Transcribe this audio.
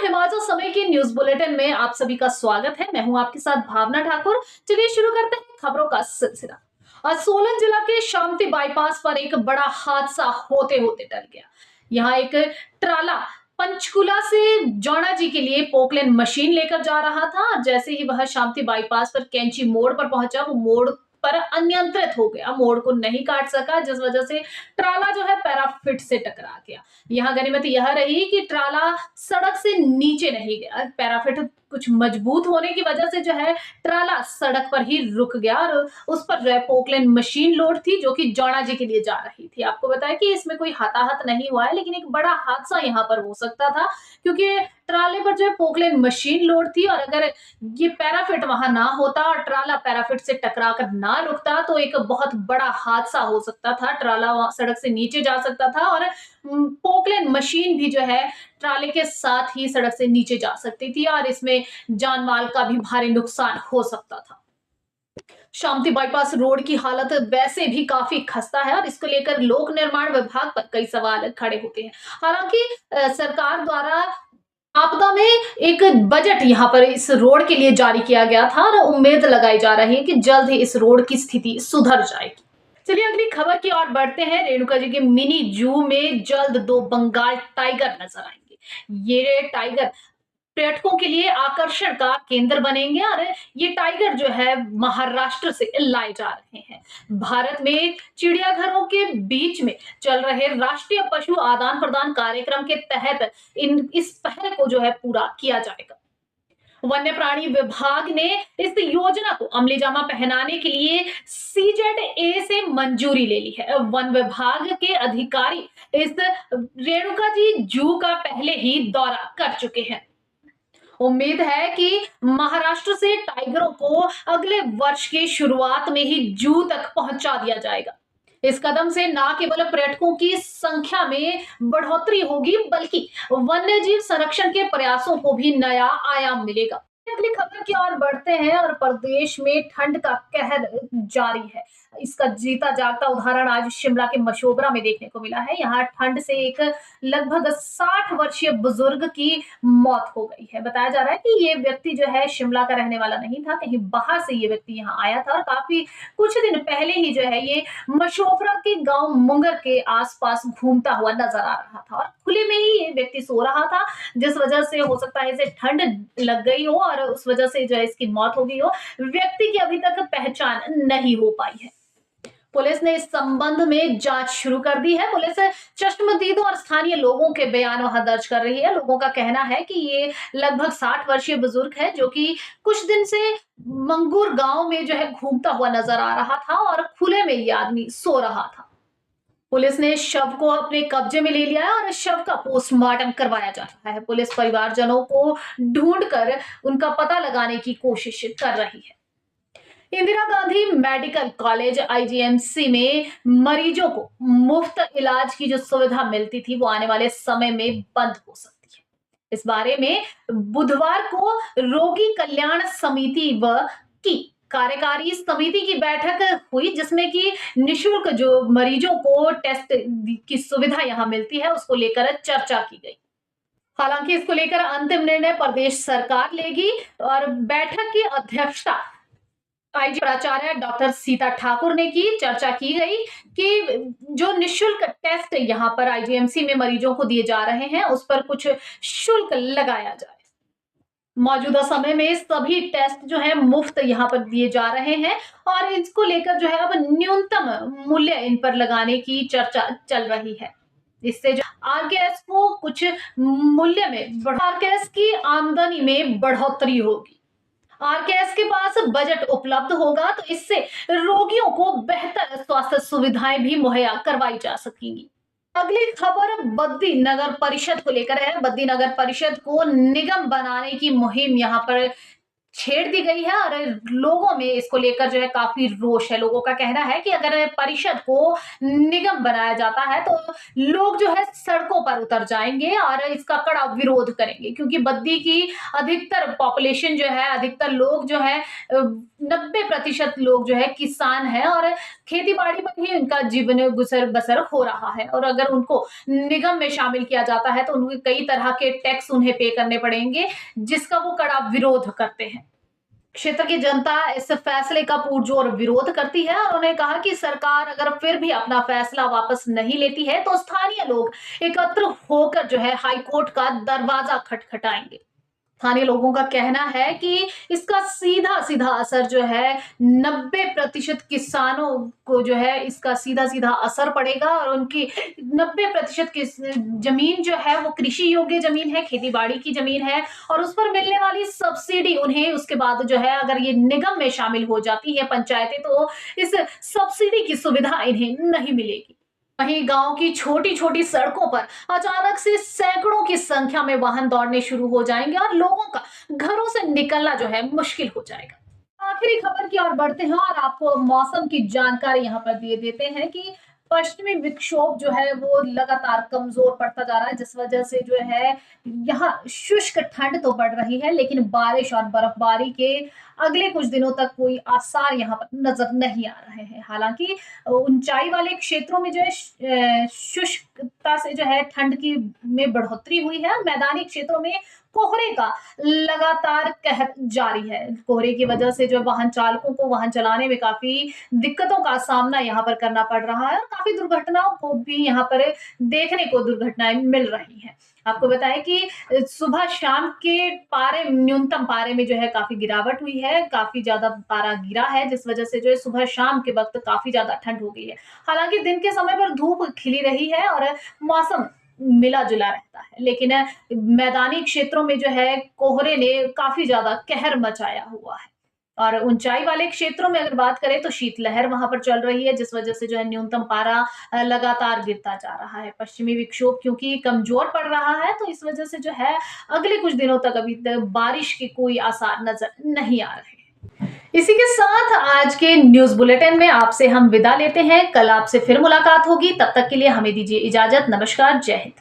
नमस्कार, हिमाचल समय की न्यूज बुलेटिन में आप सभी का स्वागत है। मैं हूं आपके साथ भावना ठाकुर। चलिए शुरू करते हैं खबरों का सिलसिला। आज सोलन जिला के शांति बाईपास पर एक बड़ा हादसा होते होते टल गया। यहाँ एक ट्राला पंचकुला से जौना जी के लिए पोकलेन मशीन लेकर जा रहा था। जैसे ही वह शांति बाईपास पर कैंची मोड़ पर पहुंचा, वो मोड़ पर अनियंत्रित हो गया, मोड़ को नहीं काट सका, जिस वजह से ट्राला जो है पैराफिट से टकरा गया। यहाँ गनीमत यह रही कि ट्राला सड़क से नीचे नहीं गया। पैराफिट कुछ मजबूत होने की वजह से जो है ट्राला सड़क पर ही रुक गया और उस पर जो है पोकलेन मशीन लोड थी, जो कि जौना जी के लिए जा रही थी। आपको बताया कि इसमें कोई हताहत नहीं हुआ है, लेकिन एक बड़ा हादसा यहाँ पर हो सकता था, क्योंकि ट्राले पर जो है पोकलेन मशीन लोड थी और अगर ये पैराफिट वहां ना होता और ट्राला पैराफिट से टकरा कर ना रुकता तो एक बहुत बड़ा हादसा हो सकता था। ट्राला सड़क से नीचे जा सकता था और पोकलेन मशीन भी जो है ट्राले के साथ ही सड़क से नीचे जा सकती थी और इसमें जान माल का भी भारी नुकसान हो सकता था। शांति बाईपास रोड की हालत वैसे भी काफी खस्ता है और इसको लेकर लोक निर्माण विभाग पर कई सवाल खड़े होते हैं। हालांकि सरकार द्वारा आपदा में एक बजट यहाँ पर इस रोड के लिए जारी किया गया था और उम्मीद लगाई जा रही है कि जल्द ही इस रोड की स्थिति सुधर जाएगी। चलिए अगली खबर की ओर बढ़ते हैं। रेणुका जी के मिनी जू में जल्द 2 बंगाल टाइगर नजर आएंगे। ये टाइगर पर्यटकों के लिए आकर्षण का केंद्र बनेंगे और ये टाइगर जो है महाराष्ट्र से लाए जा रहे हैं। भारत में चिड़ियाघरों के बीच में चल रहे राष्ट्रीय पशु आदान प्रदान कार्यक्रम के तहत इस पहल को जो है पूरा किया जाएगा। वन्य प्राणी विभाग ने इस योजना को अमलीजामा पहनाने के लिए CZA से मंजूरी ले ली है। वन विभाग के अधिकारी इस रेणुका जी जू का पहले ही दौरा कर चुके हैं। उम्मीद है कि महाराष्ट्र से टाइगरों को अगले वर्ष की शुरुआत में ही जू तक पहुंचा दिया जाएगा। इस कदम से न केवल पर्यटकों की संख्या में बढ़ोतरी होगी, बल्कि वन्यजीव संरक्षण के प्रयासों को भी नया आयाम मिलेगा। अगली खबर की ओर बढ़ते हैं और प्रदेश में ठंड का कहर जारी है। इसका जीता जागता उदाहरण आज शिमला के मशोबरा में देखने को मिला है। यहाँ ठंड से एक लगभग 60 वर्षीय बुजुर्ग की मौत हो गई है। बताया जा रहा है कि ये व्यक्ति जो है शिमला का रहने वाला नहीं था, कहीं बाहर से ये व्यक्ति यहाँ आया था और काफी कुछ दिन पहले ही जो है ये मशोबरा के गांव मुंगर के आसपास घूमता हुआ नजर आ रहा था और खुले में ही ये व्यक्ति सो रहा था, जिस वजह से हो सकता है इसे ठंड लग गई हो और उस वजह से जो है इसकी मौत हो गई हो। व्यक्ति की अभी तक पहचान नहीं हो पाई है। पुलिस ने इस संबंध में जांच शुरू कर दी है। पुलिस चश्मदीदों और स्थानीय लोगों के बयान वहां दर्ज कर रही है। लोगों का कहना है कि ये लगभग 60 वर्षीय बुजुर्ग है, जो कि कुछ दिन से मंगूर गांव में जो है घूमता हुआ नजर आ रहा था और खुले में ये आदमी सो रहा था। पुलिस ने शव को अपने कब्जे में ले लिया है और शव का पोस्टमार्टम करवाया जा रहा है। पुलिस परिवारजनों को ढूंढकर उनका पता लगाने की कोशिश कर रही है। Indira Gandhi medical college IGMC में मरीजों को मुफ्त इलाज की जो सुविधा मिलती थी, वो आने वाले समय में बंद हो सकती है। इस बारे में बुधवार को रोगी कल्याण समिति व की कार्यकारी समिति की बैठक हुई, जिसमें कि निशुल्क जो मरीजों को टेस्ट की सुविधा यहाँ मिलती है, उसको लेकर चर्चा की गई। हालांकि इसको लेकर अंतिम निर्णय प्रदेश सरकार लेगी और बैठक की अध्यक्षता IG प्राचार्य डॉक्टर सीता ठाकुर ने की। चर्चा की गई कि जो निशुल्क टेस्ट यहाँ पर IGMC में मरीजों को दिए जा रहे हैं, उस पर कुछ शुल्क लगाया जाए। मौजूदा समय में सभी टेस्ट जो है मुफ्त यहाँ पर दिए जा रहे हैं और इसको लेकर जो है अब न्यूनतम मूल्य इन पर लगाने की चर्चा चल रही है। इससे जो RKS को कुछ मूल्य में RKS की आमदनी में बढ़ोतरी होगी। RKS के पास बजट उपलब्ध होगा तो इससे रोगियों को बेहतर स्वास्थ्य सुविधाएं भी मुहैया करवाई जा सकेंगी। अगली खबर बद्दी नगर परिषद को लेकर है। बद्दी नगर परिषद को निगम बनाने की मुहिम यहाँ पर छेड़ दी गई है और लोगों में इसको लेकर जो है काफ़ी रोष है। लोगों का कहना है कि अगर परिषद को निगम बनाया जाता है तो लोग जो है सड़कों पर उतर जाएँगे और इसका कड़ा विरोध करेंगे, क्योंकि बद्दी की अधिकतर पॉपुलेशन जो है, अधिकतर लोग जो हैं 90% लोग जो है किसान हैं और खेती-बाड़ी पर ही उनका जीवन गुज़र-बसर हो रहा है, और अगर उनको निगम में शामिल किया जाता है तो उन्हें कई तरह के टैक्स उन्हें पे करने पड़ेंगे, जिसका वो कड़ा विरोध करते हैं। क्षेत्र की जनता इस फैसले का पुरजोर विरोध करती है और उन्होंने कहा कि सरकार अगर फिर भी अपना फैसला वापस नहीं लेती है तो स्थानीय लोग एकत्र होकर जो है हाईकोर्ट का दरवाजा खटखटाएंगे। स्थानीय लोगों का कहना है कि इसका सीधा-सीधा असर जो है 90% किसानों को जो है इसका सीधा-सीधा असर पड़ेगा और उनकी 90% किस ज़मीन जो है वो कृषि योग्य ज़मीन है, खेती-बाड़ी की ज़मीन है और उस पर मिलने वाली सब्सिडी उन्हें उसके बाद जो है अगर ये निगम में शामिल हो जाती है पंचायतें तो इस सब्सिडी की सुविधा इन्हें नहीं मिलेगी। वहीं गांव की छोटी-छोटी सड़कों पर अचानक से सैकड़ों की संख्या में वाहन दौड़ने शुरू हो जाएंगे और लोगों का घरों से निकलना जो है मुश्किल हो जाएगा। आखिरी खबर की ओर बढ़ते हैं और आपको मौसम की जानकारी यहाँ पर दे देते हैं कि पश्चिमी विक्षोभ जो है वो लगातार कमजोर पड़ता जा रहा है, जिस वजह से जो है यहाँ शुष्क ठंड तो बढ़ रही है, लेकिन बारिश और बर्फबारी के अगले कुछ दिनों तक कोई आसार यहाँ पर नजर नहीं आ रहे हैं। हालांकि ऊंचाई वाले क्षेत्रों में जो है शुष्कता से जो है ठंड की में बढ़ोतरी हुई है। मैदानी क्षेत्रों में कोहरे का लगातार कहर जारी है। कोहरे की वजह से जो वाहन चालकों को वाहन चलाने में काफी दिक्कतों का सामना यहाँ पर करना पड़ रहा है और काफी दुर्घटनाओं को भी यहाँ पर देखने को दुर्घटनाएं मिल रही हैं। आपको बताएं कि सुबह शाम के पारे न्यूनतम पारे में जो है काफी गिरावट हुई है, काफी ज्यादा पारा गिरा है, जिस वजह से जो है सुबह शाम के वक्त काफी ज्यादा ठंड हो गई है। हालांकि दिन के समय पर धूप खिली रही है और मौसम मिला-जुला रहता है, लेकिन मैदानी क्षेत्रों में जो है कोहरे ने काफी ज्यादा कहर मचाया हुआ है। और ऊंचाई वाले क्षेत्रों में अगर बात करें तो शीतलहर वहां पर चल रही है, जिस वजह से जो है न्यूनतम पारा लगातार गिरता जा रहा है। पश्चिमी विक्षोभ क्योंकि कमजोर पड़ रहा है तो इस वजह से जो है अगले कुछ दिनों तक अभी तक बारिश के कोई आसार नजर नहीं आ रहे। इसी के साथ आज के न्यूज बुलेटिन में आपसे हम विदा लेते हैं। कल आपसे फिर मुलाकात होगी, तब तक के लिए हमें दीजिए इजाजत। नमस्कार, जय हिंद।